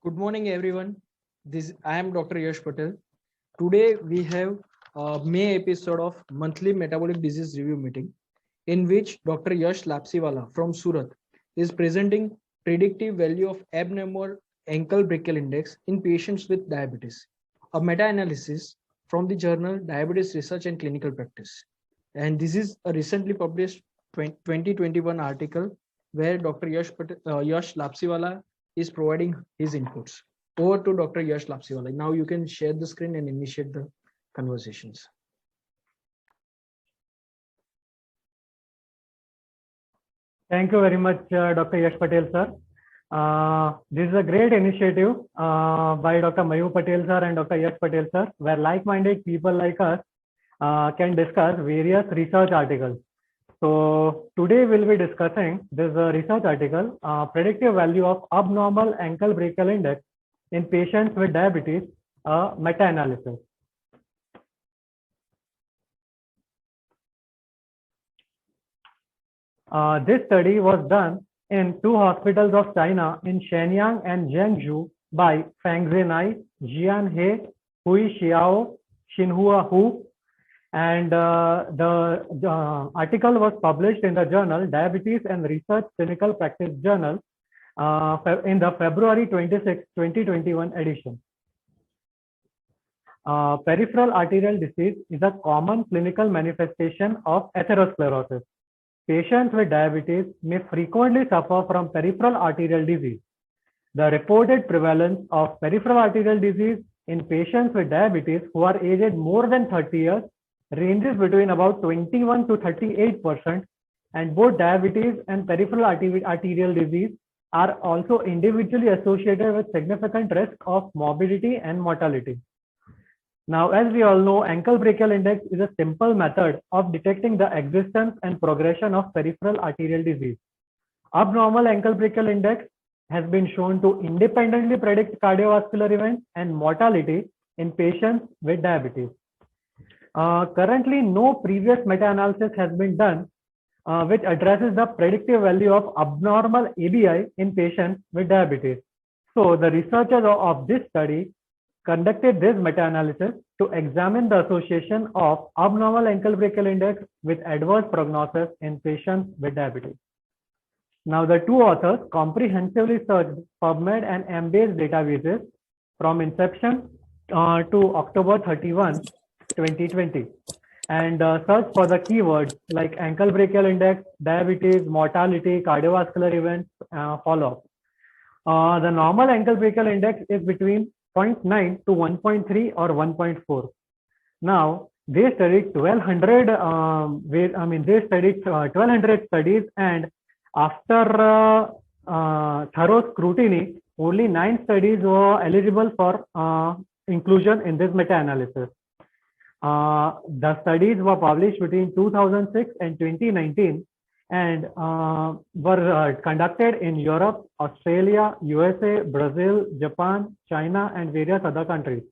Good morning, everyone. This I am Dr. Yash Patel. Today we have a May episode of monthly metabolic disease review meeting, in which Dr. Yash Lapsiwala from Surat is presenting predictive value of abnormal ankle brachial index in patients with diabetes, a meta-analysis from the journal Diabetes Research and Clinical Practice. And this is a recently published 2021 article where Dr. Yash Lapsiwala is providing his inputs. Over to Dr. Yash Lapsiwala. Now you can share the screen and initiate the conversations. Thank you very much, Dr. Yash Patel, sir. This is a great initiative by Dr. Mayur Patel, sir, and Dr. Yash Patel, sir, where like-minded people like us can discuss various research articles. So today we'll be discussing this research article, predictive value of abnormal ankle brachial index in patients with diabetes, meta-analysis. This study was done in two hospitals of China in Shenyang and Zhengzhou by Feng Zhenai, Jian He, Hui Xiao, Xinhua Hu, and the article was published in the journal Diabetes and Research Clinical Practice Journal in the February 26, 2021 edition. Peripheral arterial disease is a common clinical manifestation of atherosclerosis. Patients with diabetes may frequently suffer from peripheral arterial disease. The reported prevalence of peripheral arterial disease in patients with diabetes who are aged more than 30 years ranges between about 21 to 38%, and both diabetes and peripheral arterial disease are also individually associated with significant risk of morbidity and mortality. Now, as we all know, ankle brachial index is a simple method of detecting the existence and progression of peripheral arterial disease. Abnormal ankle brachial index has been shown to independently predict cardiovascular events and mortality in patients with diabetes. Currently, no previous meta-analysis has been done which addresses the predictive value of abnormal ABI in patients with diabetes. So the researchers of this study conducted this meta-analysis to examine the association of abnormal ankle brachial index with adverse prognosis in patients with diabetes. Now, the two authors comprehensively searched PubMed and Embase databases from inception to October 31, 2020, and searched for the keywords like ankle brachial index, diabetes, mortality, cardiovascular events, follow-up. The normal ankle brachial index is between 0.9 to 1.3 or 1.4. Now, they studied 1,200. They studied 1,200 studies, and after thorough scrutiny, only 9 studies were eligible for inclusion in this meta-analysis. The studies were published between 2006 and 2019 and were conducted in Europe, Australia, USA, Brazil, Japan, China, and various other countries.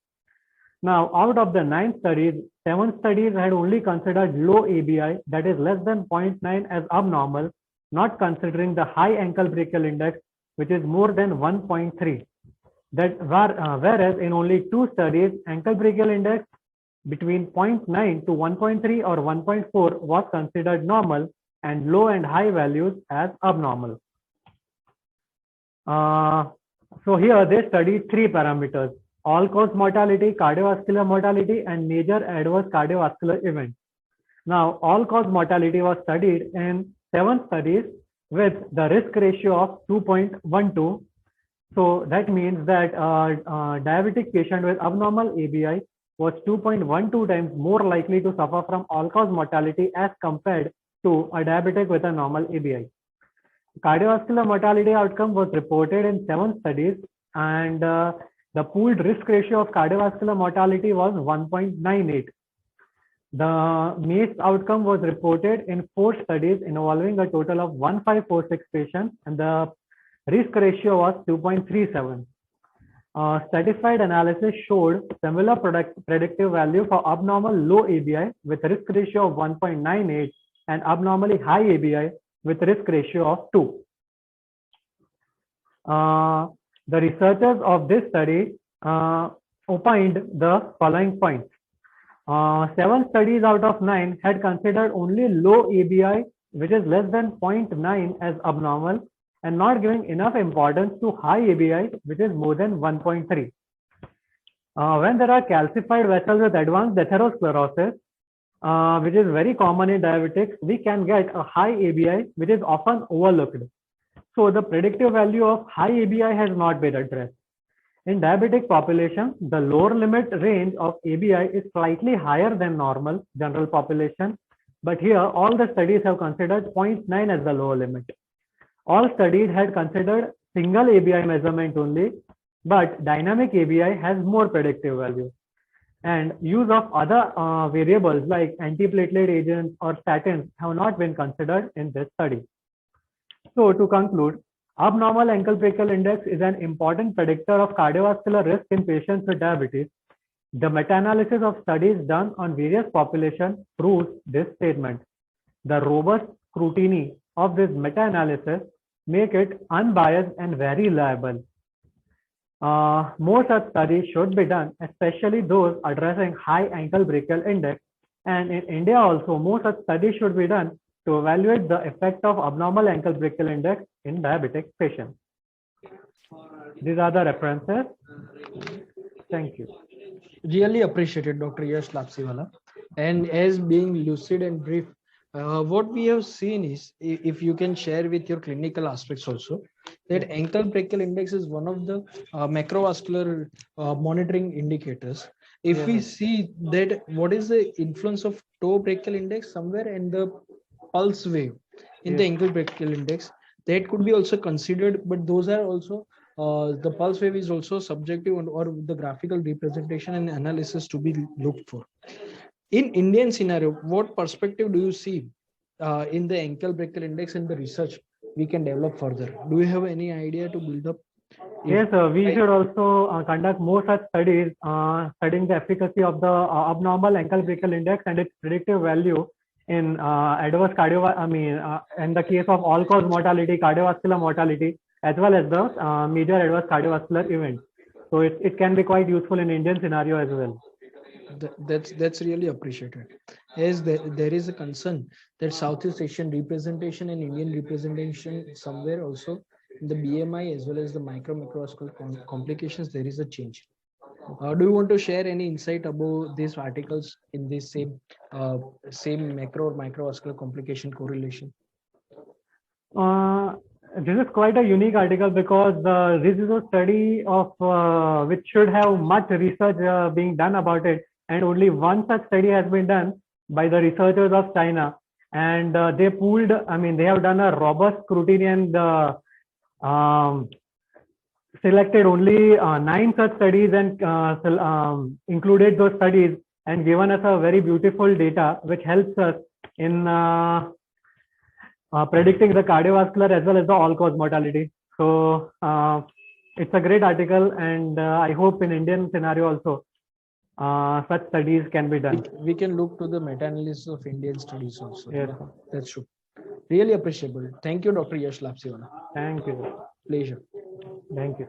Now, out of the 9 studies, 7 studies had only considered low ABI, that is less than 0.9, as abnormal, not considering the high ankle brachial index, which is more than 1.3. Whereas in only 2 studies, ankle brachial index between 0.9 to 1.3 or 1.4 was considered normal, and low and high values as abnormal. So here they studied 3 parameters: all-cause mortality, cardiovascular mortality, and major adverse cardiovascular events. Now, all-cause mortality was studied in 7 studies with the risk ratio of 2.12. So that means that diabetic patient with abnormal ABI was 2.12 times more likely to suffer from all-cause mortality as compared to a diabetic with a normal ABI. Cardiovascular mortality outcome was reported in 7 studies, and the pooled risk ratio of cardiovascular mortality was 1.98. The MACE outcome was reported in 4 studies involving a total of 1546 patients, and the risk ratio was 2.37. Stratified analysis showed similar predictive value for abnormal low ABI with risk ratio of 1.98 and abnormally high ABI with risk ratio of 2. The researchers of this study opined the following points. 7 studies out of 9 had considered only low ABI, which is less than 0.9, as abnormal, and not giving enough importance to high ABI, which is more than 1.3. When there are calcified vessels with advanced atherosclerosis, which is very common in diabetics, we can get a high ABI, which is often overlooked. So the predictive value of high ABI has not been addressed. In diabetic population, the lower limit range of ABI is slightly higher than normal general population, but here all the studies have considered 0.9 as the lower limit. All studies had considered single ABI measurement only, but dynamic ABI has more predictive value. And use of other variables like antiplatelet agents or statins have not been considered in this study. So to conclude, abnormal ankle brachial index is an important predictor of cardiovascular risk in patients with diabetes. The meta-analysis of studies done on various populations proves this statement. The robust scrutiny of this meta-analysis make it unbiased and very reliable. More such studies should be done, especially those addressing high ankle brachial index. And in India also, more such studies should be done to evaluate the effect of abnormal ankle brachial index in diabetic patients. These are the references. Thank you. Really appreciated, Dr. Yash Lapsiwala. And as being lucid and brief, what we have seen is, if you can share with your clinical aspects also, that ankle brachial index is one of the macrovascular monitoring indicators. If we see that, what is the influence of toe brachial index somewhere and the pulse wave in the ankle brachial index, that could be also considered, but those are also the pulse wave is also subjective or the graphical representation and analysis to be looked for. In Indian scenario, what perspective do you see in the ankle brachial index and the research we can develop further? Do you have any idea to build up? Yes, we should also conduct more such studies studying the efficacy of the abnormal ankle brachial index and its predictive value in adverse in the case of all-cause mortality, cardiovascular mortality, as well as the major adverse cardiovascular events. So it can be quite useful in Indian scenario as well. That's really appreciated. As there is a concern that Southeast Asian representation and Indian representation somewhere also in the BMI as well as the macrovascular complications, there is a change. Do you want to share any insight about these articles in this same macro or microvascular complication correlation? This is quite a unique article because this is a study of which should have much research being done about it, and only one such study has been done by the researchers of China, and they pooled. They have done a robust scrutiny and selected only 9 such studies and included those studies and given us a very beautiful data which helps us in predicting the cardiovascular as well as the all-cause mortality. So it's a great article, and I hope in Indian scenario also such studies can be done. We can look to the meta-analysis of Indian studies also. Yes. That's true. Really appreciable. Thank you, Dr. Yash Lapsiwala. Thank you. Pleasure. Thank you.